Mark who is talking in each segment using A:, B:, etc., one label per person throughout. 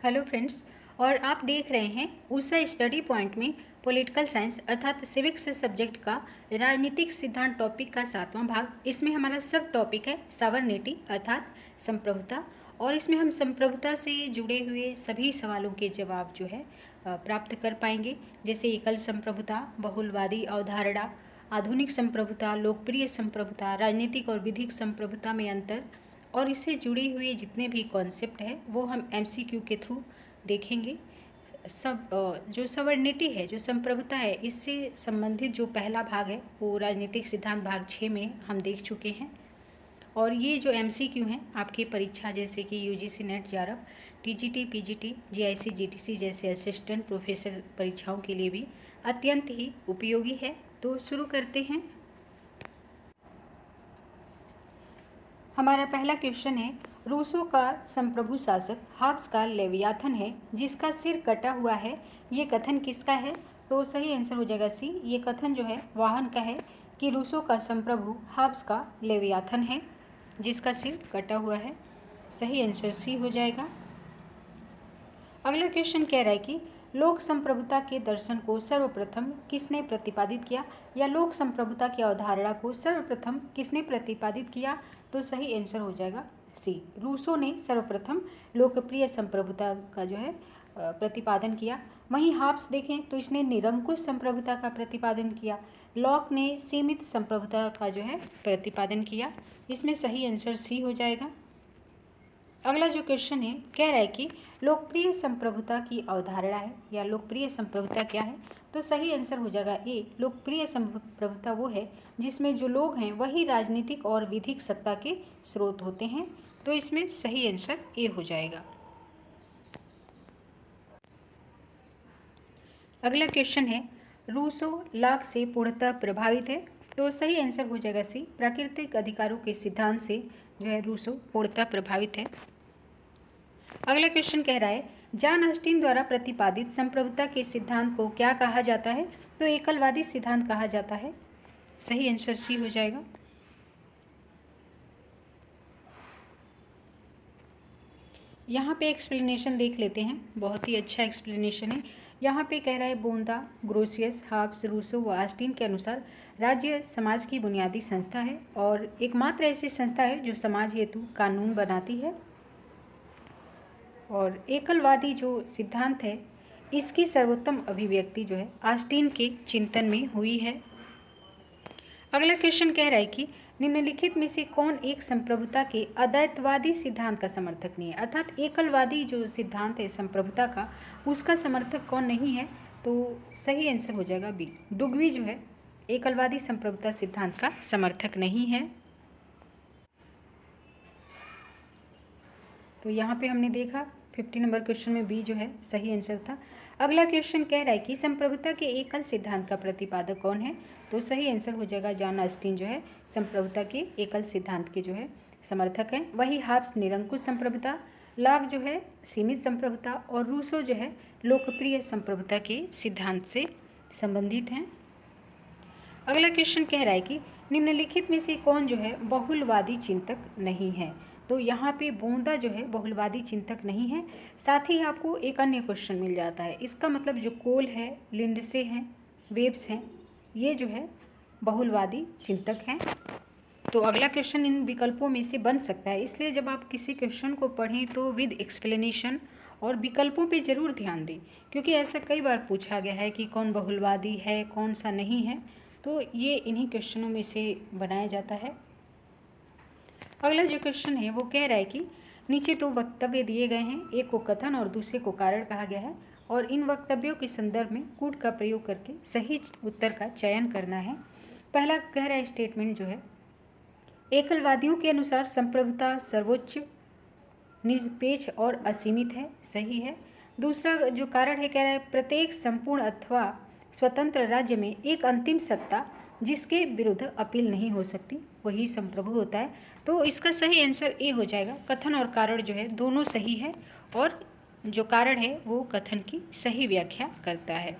A: Hello friends. और आप देख रहे हैं ऊषा स्टडी पॉइंट में पॉलिटिकल साइंस अर्थात सिविक्स सब्जेक्ट का राजनीतिक सिद्धांत टॉपिक का 7वां भाग। इसमें हमारा सब टॉपिक है सॉवरेनिटी अर्थात संप्रभुता, और इसमें हम संप्रभुता से जुड़े हुए सभी सवालों के जवाब जो है प्राप्त कर पाएंगे, जैसे एकल संप्रभुता, बहुलवादी अवधारणा, आधुनिक संप्रभुता, लोकप्रिय संप्रभुता, राजनीतिक और विधिक संप्रभुता में अंतर, और इससे जुड़ी हुई जितने भी कॉन्सेप्ट है वो हम एमसीक्यू के थ्रू देखेंगे। सब जो सवर्निटी है, जो संप्रभुता है, इससे संबंधित जो पहला भाग है वो राजनीतिक सिद्धांत भाग 6 में हम देख चुके हैं। और ये जो एमसीक्यू हैं आपकी परीक्षा जैसे कि UGC net, JRF, TGT, PGT, GIC, GTC जैसे असिस्टेंट प्रोफेसर परीक्षाओं के लिए भी अत्यंत ही उपयोगी है। तो शुरू करते हैं। हमारा पहला क्वेश्चन है, रूसो का संप्रभु शासक हाब्स का लेवियाथन है जिसका सिर कटा हुआ है, ये कथन किसका है? तो सही आंसर हो जाएगा सी। ये कथन जो है वाहन का है कि रूसो का संप्रभु हाब्स का लेवियाथन है जिसका सिर कटा हुआ है। सही आंसर सी हो जाएगा। अगला क्वेश्चन कह रहा है कि लोक संप्रभुता के दर्शन को सर्वप्रथम किसने प्रतिपादित किया, या लोक संप्रभुता की अवधारणा को सर्वप्रथम किसने प्रतिपादित किया? तो सही आंसर हो जाएगा सी। रूसो ने सर्वप्रथम लोकप्रिय संप्रभुता का जो है प्रतिपादन किया। वहीं हाब्स देखें तो इसने निरंकुश संप्रभुता का प्रतिपादन किया। लॉक ने सीमित संप्रभुता का जो है प्रतिपादन किया। इसमें सही आंसर सी हो जाएगा। अगला जो क्वेश्चन है कह रहा है कि लोकप्रिय संप्रभुता की अवधारणा है, या लोकप्रिय संप्रभुता क्या है? तो सही आंसर हो जाएगा ए। लोकप्रिय संप्रभुता वो है जिसमें जो लोग हैं वही राजनीतिक और विधिक सत्ता के स्रोत होते हैं। तो इसमें सही आंसर ए हो जाएगा। अगला क्वेश्चन है, रूसो लॉक से पूर्णतः प्रभावित है। तो सही आंसर हो जाएगा सी। प्राकृतिक अधिकारों के सिद्धांत से जो है रूसो पूर्णतः प्रभावित है। अगला क्वेश्चन कह रहा है, जॉन ऑस्टिन द्वारा प्रतिपादित संप्रभुता के सिद्धांत को क्या कहा जाता है? तो एकलवादी सिद्धांत कहा जाता है। सही आंसर सी हो जाएगा। यहाँ पे एक्सप्लेनेशन देख लेते हैं, बहुत ही अच्छा एक्सप्लेनेशन है। यहाँ पे कह रहा है, बोंदा, ग्रोसियस, हाब्स, रूसो व ऑस्टिन के अनुसार राज्य समाज की बुनियादी संस्था है और एकमात्र ऐसी संस्था है जो समाज हेतु कानून बनाती है। और एकलवादी जो सिद्धांत है इसकी सर्वोत्तम अभिव्यक्ति जो है ऑस्टिन के चिंतन में हुई है। अगला क्वेश्चन कह रहा है कि निम्नलिखित में से कौन एक संप्रभुता के अद्वैतवादी सिद्धांत का समर्थक नहीं है, अर्थात एकलवादी जो सिद्धांत है संप्रभुता का उसका समर्थक कौन नहीं है? तो सही आंसर हो जाएगा बी। डुग्वी जो है एकलवादी संप्रभुता सिद्धांत का समर्थक नहीं है। तो यहाँ पे हमने देखा 50 नंबर क्वेश्चन में बी जो है सही आंसर था। अगला क्वेश्चन कह रहा है कि संप्रभुता के एकल सिद्धांत का प्रतिपादक कौन है? तो सही आंसर हो जाएगा जॉन ऑस्टिन जो है संप्रभुता के एकल सिद्धांत के जो है समर्थक हैं। वही हाब्स निरंकुश संप्रभुता, लॉक जो है सीमित संप्रभुता, और रूसो जो है लोकप्रिय संप्रभुता के सिद्धांत से संबंधित हैं। अगला क्वेश्चन कह रहा है कि निम्नलिखित में से कौन जो है बहुलवादी चिंतक नहीं है? तो यहाँ पे बोंदा जो है बहुलवादी चिंतक नहीं है। साथ ही आपको एक अन्य क्वेश्चन मिल जाता है, इसका मतलब जो कोल है, लिंडसे हैं, वेब्स हैं, ये जो है बहुलवादी चिंतक हैं। तो अगला क्वेश्चन इन विकल्पों में से बन सकता है, इसलिए जब आप किसी क्वेश्चन को पढ़ें तो विद एक्सप्लेनेशन और विकल्पों पे ज़रूर ध्यान दें, क्योंकि ऐसा कई बार पूछा गया है कि कौन बहुलवादी है कौन सा नहीं है, तो ये इन्हीं क्वेश्चनों में से बनाया जाता है। अगला जो क्वेश्चन है वो कह रहा है कि नीचे दो वक्तव्य दिए गए हैं, एक को कथन और दूसरे को कारण कहा गया है, और इन वक्तव्यों के संदर्भ में कूट का प्रयोग करके सही उत्तर का चयन करना है। पहला कह रहा है स्टेटमेंट जो है, एकलवादियों के अनुसार संप्रभुता सर्वोच्च, निरपेक्ष और असीमित है। सही है। दूसरा जो कारण है कह रहा है, प्रत्येक संपूर्ण अथवा स्वतंत्र राज्य में एक अंतिम सत्ता जिसके विरुद्ध अपील नहीं हो सकती वही संप्रभु होता है। तो इसका सही आंसर ए हो जाएगा। कथन और कारण जो है दोनों सही है, और जो कारण है वो कथन की सही व्याख्या करता है।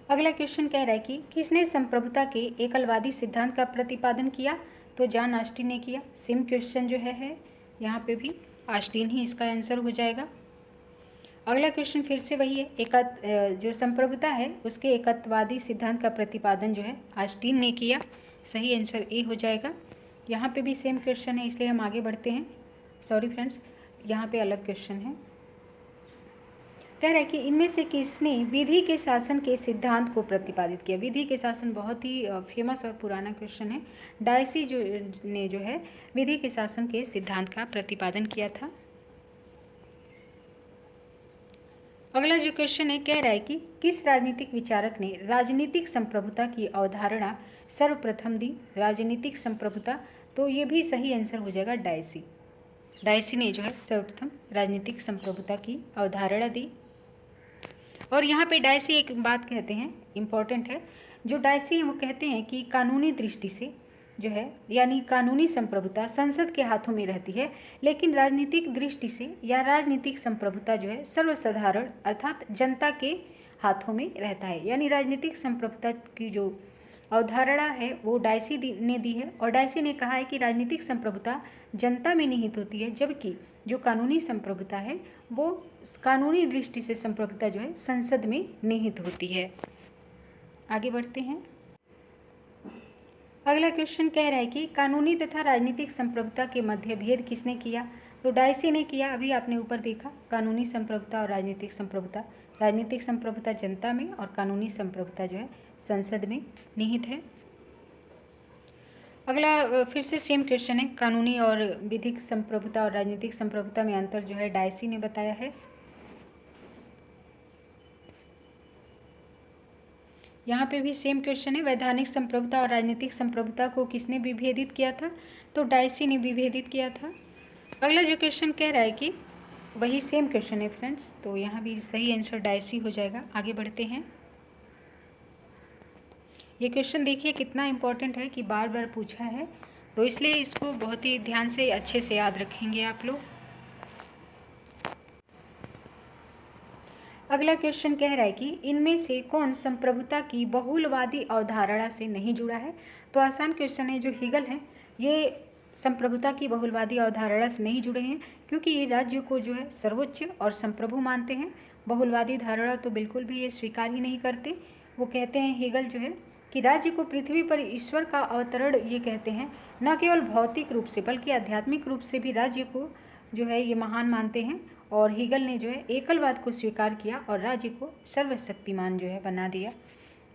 A: अगला क्वेश्चन कह रहा है कि किसने संप्रभुता के एकलवादी सिद्धांत का प्रतिपादन किया? तो जॉन ऑस्टिन ने किया। सेम क्वेश्चन जो है यहाँ पे भी ऑस्टिन ही इसका आंसर हो जाएगा। अगला क्वेश्चन फिर से वही है, जो संप्रभुता है उसके एकत्ववादी सिद्धांत का प्रतिपादन जो है ऑस्टिन ने किया। सही आंसर ए हो जाएगा। यहाँ पे भी सेम क्वेश्चन है, इसलिए हम आगे बढ़ते हैं। सॉरी फ्रेंड्स, यहाँ पे अलग क्वेश्चन है। कह रहा है कि इनमें से किसने विधि के शासन के सिद्धांत को प्रतिपादित किया। विधि के शासन बहुत ही फेमस और पुराना क्वेश्चन है। डायसी ने जो है विधि के शासन के सिद्धांत का प्रतिपादन किया था। अगला जो क्वेश्चन है, कह रहा है कि किस राजनीतिक विचारक ने राजनीतिक संप्रभुता की अवधारणा सर्वप्रथम दी। राजनीतिक संप्रभुता, तो ये भी सही आंसर हो जाएगा डायसी। डायसी ने जो है सर्वप्रथम राजनीतिक संप्रभुता की अवधारणा दी। और यहाँ पे डायसी एक बात कहते हैं, इम्पॉर्टेंट है, जो डायसी हैं वो कहते हैं कि कानूनी दृष्टि से जो है यानी कानूनी संप्रभुता संसद के हाथों में रहती है, लेकिन राजनीतिक दृष्टि से या राजनीतिक संप्रभुता जो है सर्वसाधारण अर्थात जनता के हाथों में रहता है। यानी राजनीतिक संप्रभुता की जो अवधारणा है वो डायसी ने दी है। और डायसी ने कहा है कि राजनीतिक संप्रभुता जनता में निहित होती है, जबकि जो कानूनी संप्रभुता है वो कानूनी दृष्टि से संप्रभुता जो है संसद में निहित होती है। आगे बढ़ते हैं। अगला क्वेश्चन कह रहा है कि कानूनी तथा राजनीतिक संप्रभुता के मध्य भेद किसने किया। तो डायसी ने किया। अभी आपने ऊपर देखा, कानूनी संप्रभुता और राजनीतिक संप्रभुता। राजनीतिक संप्रभुता जनता में और कानूनी संप्रभुता जो है संसद में निहित है। अगला फिर से सेम क्वेश्चन है, कानूनी और विधिक संप्रभुता और राजनीतिक संप्रभुता में अंतर जो है डायसी ने बताया है। यहाँ पे भी सेम क्वेश्चन है, वैधानिक संप्रभुता और राजनीतिक संप्रभुता को किसने विभेदित किया था। तो डायसी ने विभेदित किया था। अगला जो क्वेश्चन कह रहा है कि वही सेम क्वेश्चन है फ्रेंड्स, तो यहाँ भी सही आंसर डायसी हो जाएगा। आगे बढ़ते हैं। ये क्वेश्चन देखिए कितना इम्पोर्टेंट है कि बार बार पूछा है, तो इसलिए इसको बहुत ही ध्यान से अच्छे से याद रखेंगे आप लोग। अगला क्वेश्चन कह रहा है कि इनमें से कौन संप्रभुता की बहुलवादी अवधारणा से नहीं जुड़ा है। तो आसान क्वेश्चन है, जो हीगल है ये संप्रभुता की बहुलवादी अवधारणा से नहीं जुड़े हैं, क्योंकि ये राज्य को जो है सर्वोच्च और संप्रभु मानते हैं। बहुलवादी धारणा तो बिल्कुल भी ये स्वीकार ही नहीं करते। वो कहते हैं हीगल जो है कि राज्य को पृथ्वी पर ईश्वर का अवतरण ये कहते हैं, न केवल भौतिक रूप से बल्कि आध्यात्मिक रूप से भी राज्य को जो है ये महान मानते हैं। और हीगल ने जो है एकलवाद को स्वीकार किया और राज्य को सर्वशक्तिमान जो है बना दिया।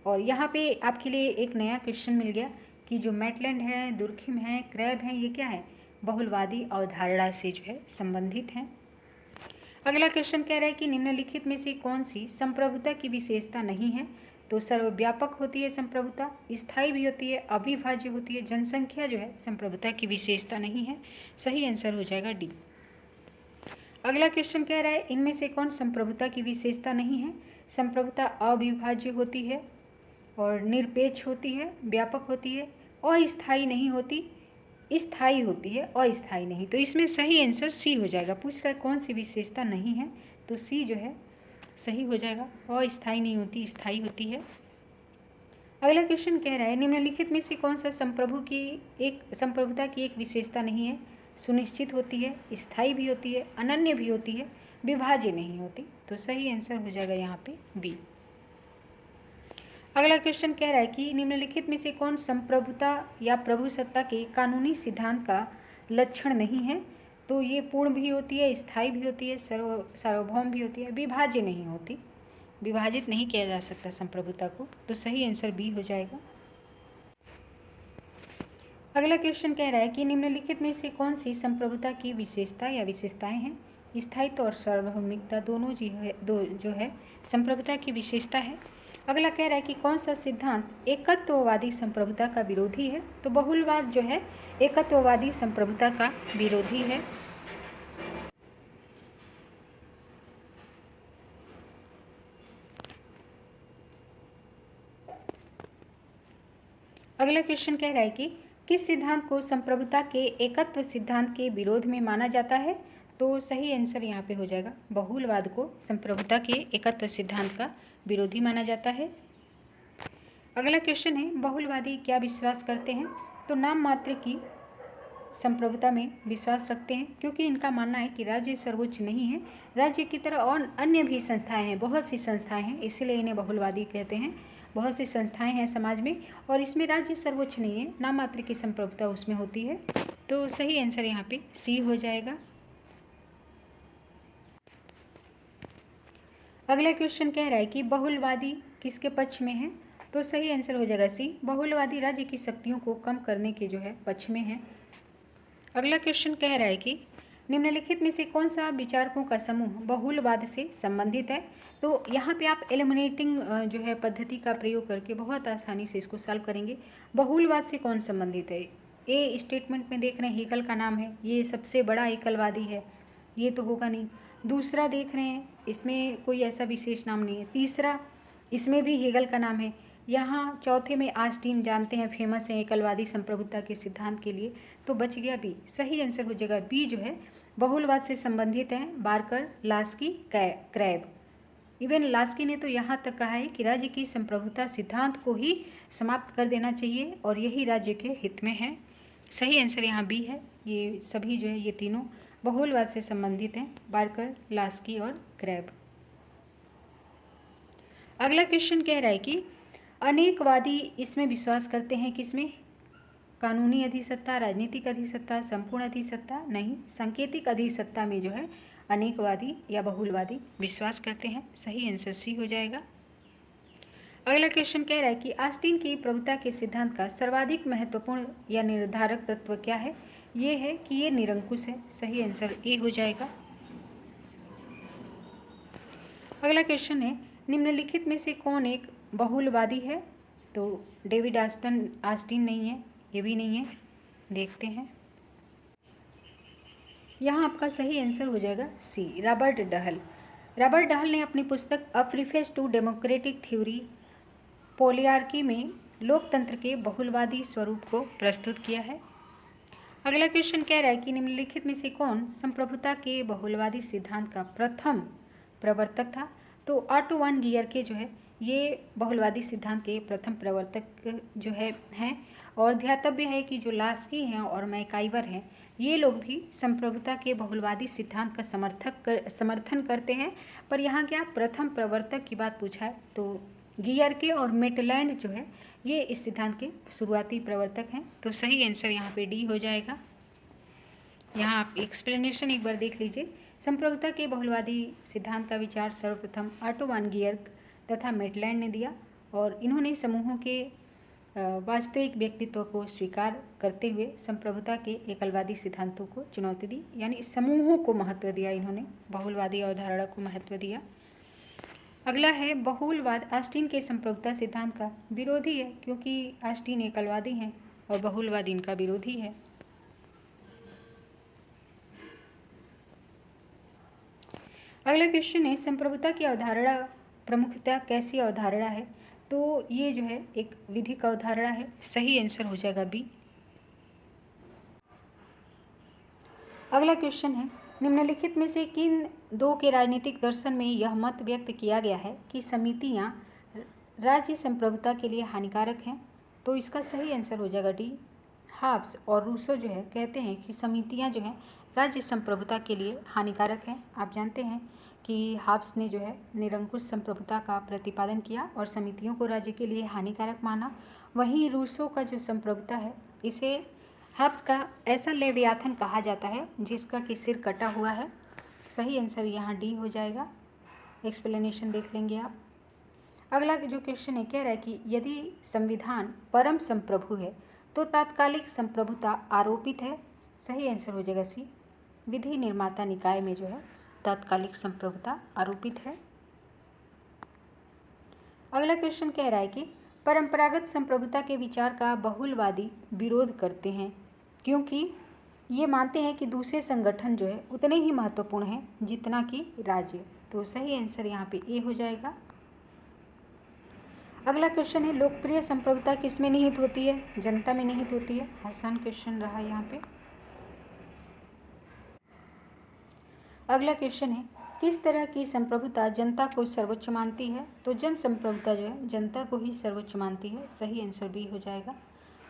A: और यहाँ पे आपके लिए एक नया क्वेश्चन मिल गया कि जो मैटलैंड है, दुर्खिम है, क्रैब है, ये क्या है, बहुलवादी अवधारणा से जो है संबंधित हैं। अगला क्वेश्चन कह रहा है कि निम्नलिखित में से कौन सी संप्रभुता की विशेषता नहीं है। तो सर्वव्यापक होती है संप्रभुता, स्थायी भी होती है, अविभाज्य होती है, जनसंख्या जो है संप्रभुता की विशेषता नहीं है। सही आंसर हो जाएगा डी। अगला क्वेश्चन कह रहा है इनमें से कौन संप्रभुता की विशेषता नहीं है। संप्रभुता अविभाज्य होती है और निरपेक्ष होती है, व्यापक होती है, अस्थायी नहीं होती, स्थायी होती है, अस्थायी नहीं। तो इसमें सही आंसर सी हो जाएगा। पूछ रहा है कौन सी विशेषता नहीं है, तो सी जो है सही हो जाएगा। अस्थायी नहीं होती, स्थायी होती है। अगला क्वेश्चन कह रहा है निम्नलिखित में से कौन सा संप्रभुता की एक विशेषता नहीं है। सुनिश्चित होती है, स्थायी भी होती है, अनन्य भी होती है, विभाज्य नहीं होती। तो सही आंसर हो जाएगा यहाँ पे बी। अगला क्वेश्चन कह रहा है कि निम्नलिखित में से कौन संप्रभुता या प्रभुसत्ता के कानूनी सिद्धांत का लक्षण नहीं है। तो ये पूर्ण भी होती है, स्थायी भी होती है, सार्वभौम भी होती है, विभाज्य नहीं होती, विभाजित नहीं किया जा सकता संप्रभुता को। तो सही आंसर बी हो जाएगा। अगला क्वेश्चन कह रहा है कि निम्नलिखित में से कौन सी संप्रभुता की विशेषता या विशेषताएं हैं। स्थायित्व और सार्वभौमिकता दोनों जो है संप्रभुता की विशेषता है। अगला कह रहा है कि कौन सा सिद्धांत एकत्ववादी संप्रभुता का विरोधी है। तो बहुलवाद जो है एकत्ववादी संप्रभुता का विरोधी है। अगला क्वेश्चन कह रहा है कि किस सिद्धांत को संप्रभुता के एकत्व सिद्धांत के विरोध में माना जाता है। तो सही आंसर यहाँ पे हो जाएगा, बहुलवाद को संप्रभुता के एकत्व सिद्धांत का विरोधी माना जाता है। अगला क्वेश्चन है बहुलवादी क्या विश्वास करते हैं। तो नाम मात्र की संप्रभुता में विश्वास रखते हैं, क्योंकि इनका मानना है कि राज्य सर्वोच्च नहीं है। राज्य की तरह और अन्य भी संस्थाएं हैं, बहुत सी संस्थाएं हैं, इसलिए इन्हें बहुलवादी कहते हैं। बहुत सी संस्थाएं हैं समाज में और इसमें राज्य सर्वोच्च नहीं है, नाम मात्र की संप्रभुता उसमें होती है। तो सही आंसर यहाँ पे सी हो जाएगा। अगला क्वेश्चन कह रहा है कि बहुलवादी किसके पक्ष में है? तो सही आंसर हो जाएगा सी, बहुलवादी राज्य की शक्तियों को कम करने के जो है पक्ष में है। अगला क्वेश्चन कह रहा है कि निम्नलिखित में से कौन सा विचारकों का समूह बहुलवाद से संबंधित है? तो यहाँ पे आप एलिमिनेटिंग जो है पद्धति का प्रयोग करके बहुत आसानी से इसको सॉल्व करेंगे। बहुलवाद से कौन संबंधित है? ए स्टेटमेंट में देख रहे हैं हेगल का नाम है, ये सबसे बड़ा एकलवादी है, ये तो होगा नहीं। दूसरा देख रहे हैं इसमें कोई ऐसा विशेष नाम नहीं है। तीसरा इसमें भी हेगल का नाम है। यहाँ चौथे में आस्टीन जानते हैं फेमस है एकलवादी संप्रभुता के सिद्धांत के लिए, तो बच गया बी। सही आंसर हो जाएगा बी जो है बहुलवाद से संबंधित है, Barker, Laski, crab. Even Laski ने तो यहाँ तक कहा है कि राज्य की संप्रभुता सिद्धांत को ही समाप्त कर देना चाहिए और यही राज्य के हित में है। सही आंसर यहाँ बी है। ये सभी जो है ये तीनों बहुलवाद से संबंधित हैं, बार्कर, लास्की और क्रैब। अगला क्वेश्चन कह रहा है कि अनेकवादी इसमें विश्वास करते हैं किसमें? कानूनी अधिसत्ता, राजनीतिक अधिसत्ता, संपूर्ण अधिसत्ता, नहीं, सांकेतिक अधिसत्ता में जो है अनेकवादी या बहुलवादी विश्वास करते हैं। सही आंसर सी हो जाएगा। अगला क्वेश्चन कह रहा है कि आस्टीन की प्रभुता के सिद्धांत का सर्वाधिक महत्वपूर्ण या निर्धारक तत्व क्या है? ये है कि ये निरंकुश है। सही आंसर ए हो जाएगा। अगला क्वेश्चन है निम्नलिखित में से कौन एक बहुलवादी है? तो डेविड आस्टीन नहीं है, ये भी नहीं है, देखते हैं। यहाँ आपका सही आंसर हो जाएगा सी, रॉबर्ट डहल। रॉबर्ट डहल ने अपनी पुस्तक अ प्रीफेस टू डेमोक्रेटिक थ्योरी पोलियार्की में लोकतंत्र के बहुलवादी स्वरूप को प्रस्तुत किया है। अगला क्वेश्चन कह रहा है कि निम्नलिखित में से कौन संप्रभुता के बहुलवादी सिद्धांत का प्रथम प्रवर्तक था? तो ऑटो वान गियर के जो है ये बहुलवादी सिद्धांत के प्रथम प्रवर्तक जो है हैं। और ध्यातव्य है कि जो लास्की हैं और मैकाइवर हैं ये लोग भी संप्रभुता के बहुलवादी सिद्धांत का समर्थन करते हैं। पर यहाँ क्या प्रथम प्रवर्तक की बात पूछा है तो गियर के और मेटलैंड जो है ये इस सिद्धांत के शुरुआती प्रवर्तक हैं। तो सही आंसर यहाँ पे डी हो जाएगा। यहाँ आप एक्सप्लेनेशन एक बार देख लीजिए। संप्रभुता के बहुलवादी सिद्धांत का विचार सर्वप्रथम ऑटो वान गियर तथा मेटलैंड ने दिया और इन्होंने समूहों के वास्तविक व्यक्तित्व को स्वीकार करते हुए संप्रभुता के एकलवादी सिद्धांतों को चुनौती दी, यानी समूहों को महत्व दिया, इन्होंने बहुलवादी अवधारणा को महत्व दिया। अगला है बहुलवाद आस्टीन के संप्रभुता सिद्धांत का विरोधी है, क्योंकि आस्टीन एकलवादी हैं और बहुलवाद इनका विरोधी है। अगला क्वेश्चन है संप्रभुता की अवधारणा प्रमुखता कैसी अवधारणा है? तो ये जो है एक विधिक अवधारणा है। सही आंसर हो जाएगा बी। अगला क्वेश्चन है निम्नलिखित में से किन दो के राजनीतिक दर्शन में यह मत व्यक्त किया गया है कि समितियां राज्य संप्रभुता के लिए हानिकारक हैं? तो इसका सही आंसर हो जाएगा डी। हाब्स और रूसो जो है कहते हैं कि समितियां जो हैं राज्य संप्रभुता के लिए हानिकारक हैं। आप जानते हैं कि हाब्स ने जो है निरंकुश संप्रभुता का प्रतिपादन किया और समितियों को राज्य के लिए हानिकारक माना। वहीं रूसो का जो संप्रभुता है इसे हाब्स का ऐसा लेवियाथन कहा जाता है जिसका कि सिर कटा हुआ है। सही आंसर यहाँ डी हो जाएगा। एक्सप्लेनेशन देख लेंगे आप। अगला जो क्वेश्चन है कह रहा है कि यदि संविधान परम संप्रभु है तो तात्कालिक संप्रभुता आरोपित है? सही आंसर हो जाएगा सी। विधि निर्माता निकाय में जो है तात्कालिक संप्रभुता आरोपित है। अगला क्वेश्चन कह रहा है कि परंपरागत संप्रभुता के विचार का बहुलवादी विरोध करते हैं क्योंकि ये मानते हैं कि दूसरे संगठन जो है उतने ही महत्वपूर्ण हैं जितना कि राज्य। तो सही आंसर यहाँ पे ए हो जाएगा। अगला क्वेश्चन है लोकप्रिय संप्रभुता किसमें निहित होती है? जनता में निहित होती है। आसान क्वेश्चन रहा यहाँ पे। अगला क्वेश्चन है किस तरह की संप्रभुता जनता को सर्वोच्च मानती है? तो जन संप्रभुता जो है जनता को ही सर्वोच्च मानती है। सही आंसर बी हो जाएगा।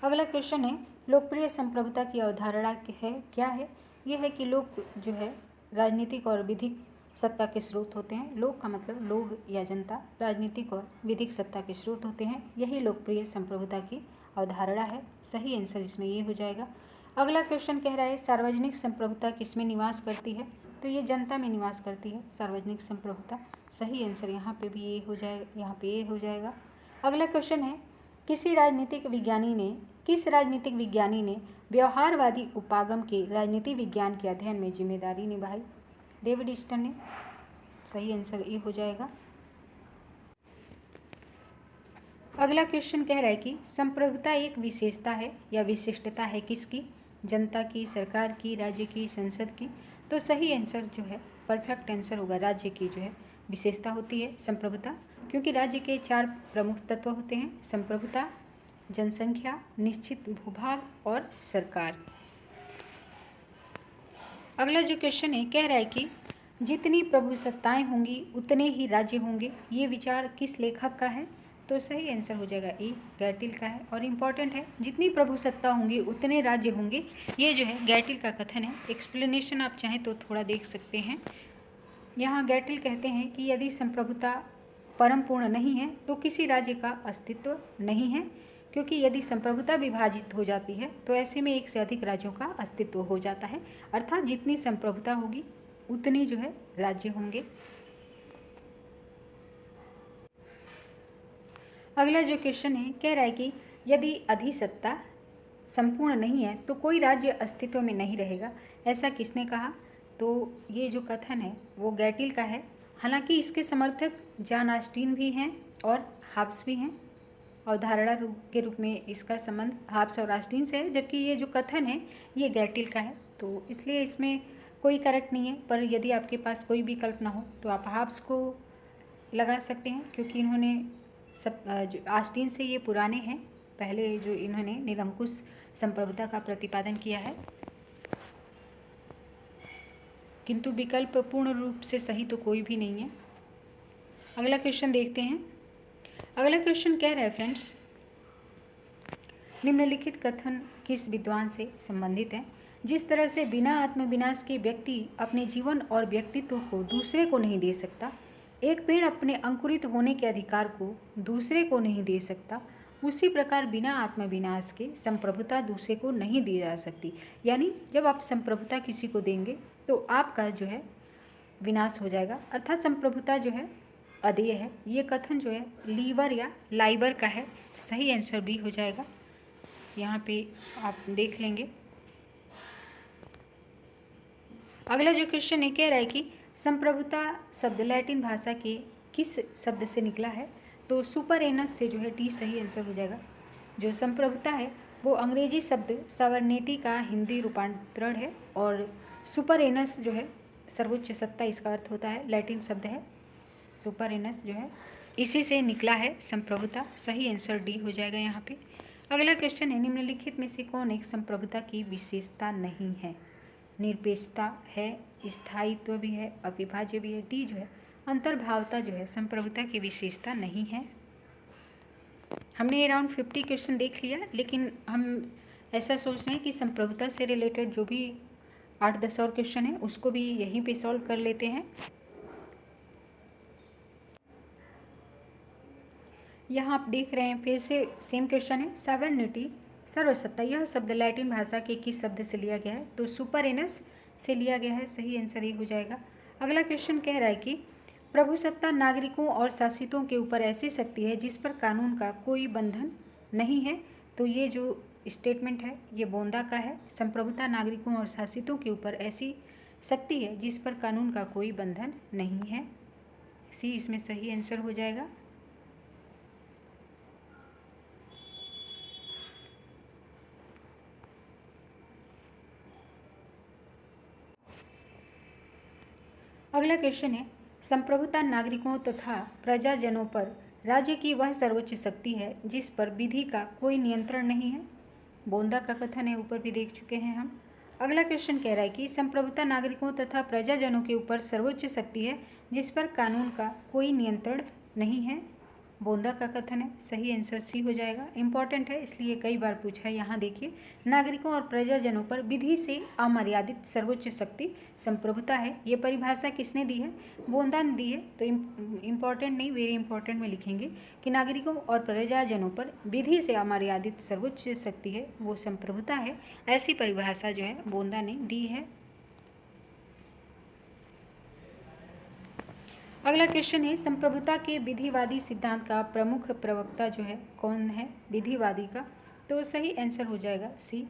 A: अगला क्वेश्चन है लोकप्रिय संप्रभुता की अवधारणा क्या है? यह है कि लोग जो है राजनीतिक और विधिक सत्ता के स्रोत होते हैं। लोग का मतलब लोग या जनता, राजनीतिक और विधिक सत्ता के स्रोत होते हैं। यही लोकप्रिय संप्रभुता की अवधारणा है। सही आंसर इसमें ये हो जाएगा। अगला क्वेश्चन कह रहा है सार्वजनिक संप्रभुता किसमें निवास करती है? तो ये जनता में निवास करती है सार्वजनिक संप्रभुता। सही आंसर यहाँ पे भी ये हो जाएगा, यहाँ पे ये हो जाएगा। अगला क्वेश्चन है किस राजनीतिक विज्ञानी ने व्यवहारवादी उपागम के राजनीति विज्ञान के अध्ययन में जिम्मेदारी निभाई? डेविड ईस्टन ने। सही आंसर ये हो जाएगा। अगला क्वेश्चन कह रहा है कि संप्रभुता एक विशेषता है या विशिष्टता है किसकी? जनता की, सरकार की, राज्य की, संसद की? तो सही आंसर जो है, परफेक्ट आंसर होगा, राज्य की जो है विशेषता होती है संप्रभुता, क्योंकि राज्य के 4 प्रमुख तत्व होते हैं: संप्रभुता, जनसंख्या, निश्चित भूभाग और सरकार। अगला जो क्वेश्चन है कह रहा है कि जितनी प्रभुसत्ताएं होंगी उतने ही राज्य होंगे। ये विचार किस लेखक का है? तो सही आंसर हो जाएगा ए, गैटिल का है। और इम्पॉर्टेंट है, जितनी प्रभुसत्ता होंगी उतने राज्य होंगे, ये जो है गैटिल का कथन है। एक्सप्लेनेशन आप चाहें तो थोड़ा देख सकते हैं। यहाँ गैटिल कहते हैं कि यदि संप्रभुता परम पूर्ण नहीं है तो किसी राज्य का अस्तित्व नहीं है, क्योंकि यदि संप्रभुता विभाजित हो जाती है तो ऐसे में एक से अधिक राज्यों का अस्तित्व हो जाता है। अर्थात जितनी संप्रभुता होगी उतनी जो है राज्य होंगे। अगला जो क्वेश्चन है कह रहा है कि यदि अधिसत्ता संपूर्ण नहीं है तो कोई राज्य अस्तित्व में नहीं रहेगा, ऐसा किसने कहा? तो ये जो कथन है वो गैटिल का है। हालांकि इसके समर्थक जॉन ऑस्टिन भी हैं और हाब्स भी हैं। अवधारणा के रूप में इसका संबंध हाब्स और ऑस्टिन से है, जबकि ये जो कथन है ये गैटिल का है। तो इसलिए इसमें कोई करेक्ट नहीं है, पर यदि आपके पास कोई विकल्प ना हो तो आप हाब्स को लगा सकते हैं, क्योंकि इन्होंने जो ऑस्टिन से ये पुराने हैं, पहले जो इन्होंने निरंकुश संप्रभुता का प्रतिपादन किया है। किंतु विकल्प पूर्ण रूप से सही तो कोई भी नहीं है। अगला क्वेश्चन देखते हैं। अगला क्वेश्चन कह रहा है फ्रेंड्स, निम्नलिखित कथन किस विद्वान से संबंधित है? जिस तरह से बिना आत्मविनाश के व्यक्ति अपने जीवन और व्यक्तित्व को दूसरे को नहीं दे सकता, एक पेड़ अपने अंकुरित होने के अधिकार को दूसरे को नहीं दे सकता, उसी प्रकार बिना आत्मविनाश के संप्रभुता दूसरे को नहीं दी जा सकती। यानी जब आप संप्रभुता किसी को देंगे तो आपका जो है विनाश हो जाएगा, अर्थात संप्रभुता जो है अदेय है। ये कथन जो है लीवर या लाइबर का है। सही आंसर बी हो जाएगा। यहाँ पे आप देख लेंगे। अगला जो क्वेश्चन है कह रहा है कि संप्रभुता शब्द लैटिन भाषा के किस शब्द से निकला है? तो सुपर एनस से जो है टी सही आंसर हो जाएगा। जो संप्रभुता है वो अंग्रेजी शब्द सवर्निटी का हिंदी रूपांतरण है, और सुपर एनस जो है सर्वोच्च सत्ता, इसका अर्थ होता है, लैटिन शब्द है सुपर एनस जो है, इसी से निकला है संप्रभुता। सही आंसर डी हो जाएगा यहाँ पे। अगला क्वेश्चन है निम्नलिखित में से कौन एक संप्रभुता की विशेषता नहीं है? निरपेक्षता है, स्थायित्व भी है, अविभाज्य भी है। डी जो है अंतर्भावता जो है संप्रभुता की विशेषता नहीं है। हमने अराउंड 50 क्वेश्चन देख लिया, लेकिन हम ऐसा सोच रहे हैं कि संप्रभुता से रिलेटेड जो भी 8-10 और क्वेश्चन है उसको भी यहीं पे सॉल्व कर लेते हैं। यहाँ आप देख रहे हैं फिर से सेम क्वेश्चन है। सवर्निटी सर्वसत्ता, यह शब्द लैटिन भाषा के किस शब्द से लिया गया है? तो सुपर एनस से लिया गया है। सही आंसर ये हो जाएगा। अगला क्वेश्चन कह रहा है कि प्रभुसत्ता नागरिकों और शासितों के ऊपर ऐसी शक्ति है जिस पर कानून का कोई बंधन नहीं है। तो ये जो स्टेटमेंट है ये बोंदा का है। संप्रभुता नागरिकों और शासितों के ऊपर ऐसी शक्ति है जिस पर कानून का कोई बंधन नहीं है। सी इसमें सही आंसर हो जाएगा। अगला क्वेश्चन है संप्रभुता नागरिकों तथा प्रजाजनों पर राज्य की वह सर्वोच्च शक्ति है जिस पर विधि का कोई नियंत्रण नहीं है। बोंदा का कथन है, ऊपर भी देख चुके हैं हम। अगला क्वेश्चन कह रहा है कि संप्रभुता नागरिकों तथा प्रजाजनों के ऊपर सर्वोच्च शक्ति है जिस पर कानून का कोई नियंत्रण नहीं है। बोंदा का कथन है, सही आंसर सी हो जाएगा। इंपॉर्टेंट है इसलिए कई बार पूछा है। यहाँ देखिए, नागरिकों और प्रजाजनों पर विधि से अमर्यादित सर्वोच्च शक्ति संप्रभुता है। ये परिभाषा किसने दी है? बोंदा ने दी है। तो इम्पॉर्टेंट नहीं, वेरी इंपॉर्टेंट में लिखेंगे कि नागरिकों और प्रजाजनों पर विधि से अमर्यादित सर्वोच्च शक्ति है वो संप्रभुता है। ऐसी परिभाषा जो है बोंदा ने दी है। अगला क्वेश्चन है, संप्रभुता के विधिवादी सिद्धांत का प्रमुख प्रवक्ता जो है कौन है? विधिवादी का, तो सही आंसर हो जाएगा सी,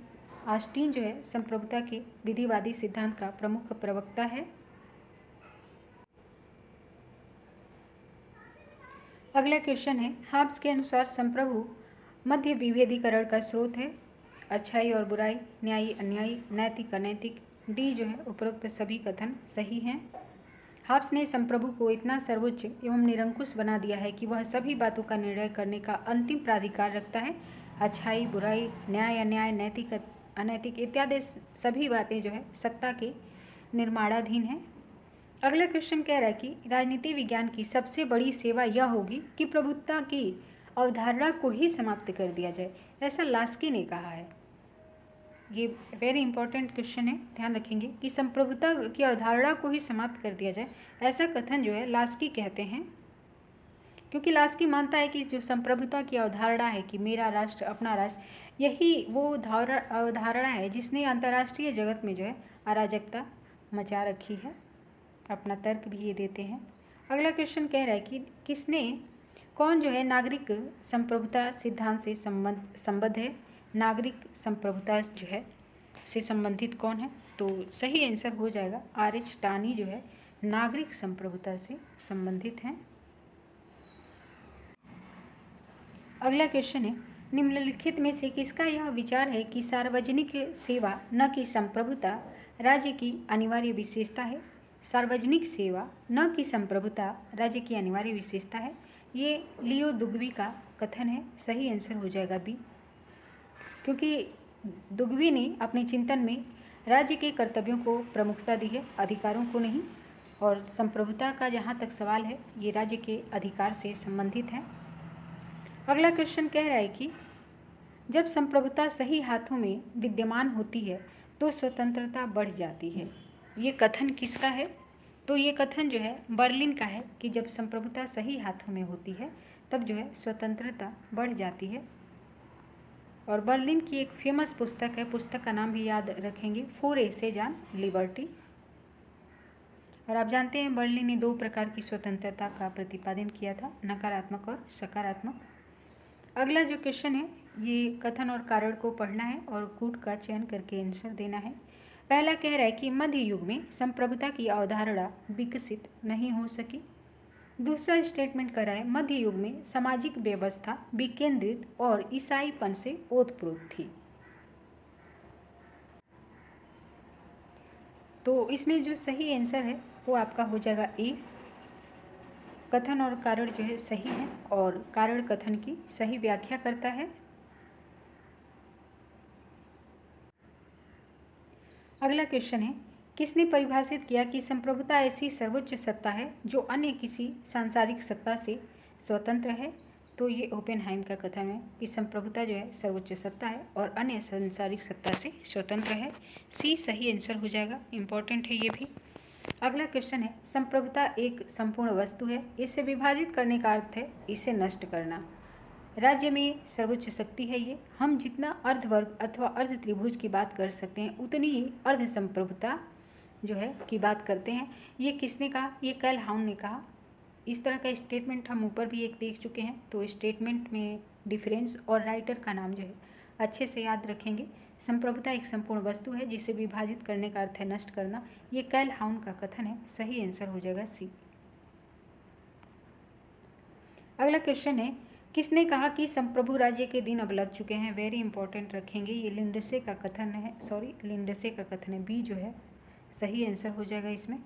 A: ऑस्टीन जो है संप्रभुता के विधिवादी सिद्धांत का प्रमुख प्रवक्ता है। अगला क्वेश्चन है, हाब्स के अनुसार संप्रभु मध्य विभेदीकरण का स्रोत है। अच्छाई और बुराई, न्यायी अन्यायी, नैतिक अनैतिक। डी जो है उपरोक्त सभी कथन सही हैं। हाब्स ने संप्रभु को इतना सर्वोच्च एवं निरंकुश बना दिया है कि वह सभी बातों का निर्णय करने का अंतिम प्राधिकार रखता है। अच्छाई बुराई, न्याय अन्याय, नैतिक अनैतिक इत्यादि सभी बातें जो है सत्ता के निर्माणाधीन हैं। अगला क्वेश्चन कह रहा है कि राजनीति विज्ञान की सबसे बड़ी सेवा यह होगी कि प्रभुत्व की अवधारणा को ही समाप्त कर दिया जाए, ऐसा लास्की ने कहा है। ये वेरी इंपॉर्टेंट क्वेश्चन है, ध्यान रखेंगे कि संप्रभुता की अवधारणा को ही समाप्त कर दिया जाए, ऐसा कथन जो है लास्की कहते हैं। क्योंकि लास्की मानता है कि जो संप्रभुता की अवधारणा है कि मेरा राष्ट्र अपना राष्ट्र, यही वो अवधारणा है जिसने अंतर्राष्ट्रीय जगत में जो है अराजकता मचा रखी है। अपना तर्क भी ये देते हैं। अगला क्वेश्चन कह रहा है कि कौन जो है नागरिक संप्रभुता सिद्धांत से संबद्ध है? नागरिक संप्रभुता जो है से संबंधित कौन है? तो सही आंसर हो जाएगा आर.एच. टानी जो है नागरिक संप्रभुता से संबंधित हैं। अगला क्वेश्चन है, निम्नलिखित में से किसका यह विचार है कि सार्वजनिक सेवा न कि संप्रभुता राज्य की अनिवार्य विशेषता है? सार्वजनिक सेवा न कि संप्रभुता राज्य की अनिवार्य विशेषता है। ये लियो दुग्बी का कथन है, सही आंसर हो जाएगा बी। क्योंकि दुग्बी ने अपने चिंतन में राज्य के कर्तव्यों को प्रमुखता दी है, अधिकारों को नहीं। और संप्रभुता का जहाँ तक सवाल है ये राज्य के अधिकार से संबंधित है। अगला क्वेश्चन कह रहा है कि जब संप्रभुता सही हाथों में विद्यमान होती है तो स्वतंत्रता बढ़ जाती है। ये कथन किसका है? तो ये कथन जो है बर्लिन का है कि जब संप्रभुता सही हाथों में होती है तब जो है स्वतंत्रता बढ़ जाती है। और बर्लिन की एक फेमस पुस्तक है, पुस्तक का नाम भी याद रखेंगे, 4 एसेज ऑन लिबर्टी। और आप जानते हैं बर्लिन ने 2 प्रकार की स्वतंत्रता का प्रतिपादन किया था, नकारात्मक और सकारात्मक। अगला जो क्वेश्चन है ये कथन और कारण को पढ़ना है और कूट का चयन करके आंसर देना है। पहला कह रहा है कि मध्य युग में संप्रभुता की अवधारणा विकसित नहीं हो सकी। दूसरा स्टेटमेंट कर रहा है मध्य युग में सामाजिक व्यवस्था विकेंद्रित और ईसाईपन से ओतप्रोत थी। तो इसमें जो सही आंसर है वो आपका हो जाएगा ए। कथन और कारण जो है सही है और कारण कथन की सही व्याख्या करता है। अगला क्वेश्चन है, किसने परिभाषित किया कि संप्रभुता ऐसी सर्वोच्च सत्ता है जो अन्य किसी सांसारिक सत्ता से स्वतंत्र है? तो ये ओपेनहाइम का कथन है कि संप्रभुता जो है सर्वोच्च सत्ता है और अन्य सांसारिक सत्ता से स्वतंत्र है। सी सही आंसर हो जाएगा, इंपॉर्टेंट है ये भी। अगला क्वेश्चन है, संप्रभुता एक संपूर्ण वस्तु है, इसे विभाजित करने का अर्थ है इसे नष्ट करना। राज्य में सर्वोच्च शक्ति है ये। हम जितना अर्धवर्ग अथवा अर्ध त्रिभुज की बात कर सकते हैं उतनी ही अर्ध संप्रभुता जो है की बात करते हैं। ये किसने कहा? ये कैल हाउन ने कहा। इस तरह का स्टेटमेंट हम ऊपर भी एक देख चुके हैं, तो स्टेटमेंट में डिफरेंस और राइटर का नाम जो है अच्छे से याद रखेंगे। संप्रभुता एक संपूर्ण वस्तु है जिसे विभाजित करने का अर्थ है नष्ट करना। ये कैल हाउन का कथन है, सही आंसर हो जाएगा सी। अगला क्वेश्चन है, किसने कहा कि संप्रभु राज्य के दिन अब लग चुके हैं? वेरी इंपॉर्टेंट रखेंगे, ये लिंडसे का कथन है, लिंडसे का कथन है, बी जो है सही आंसर हो जाएगा इसमें।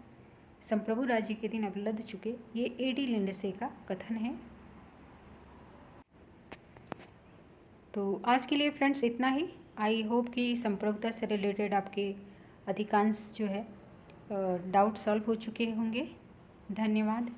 A: संप्रभु राज्य के दिन अब लद चुके, ये ए.डी. लिंडसे का कथन है। तो आज के लिए फ्रेंड्स इतना ही। आई होप कि संप्रभुता से रिलेटेड आपके अधिकांश जो है डाउट सॉल्व हो चुके होंगे। धन्यवाद।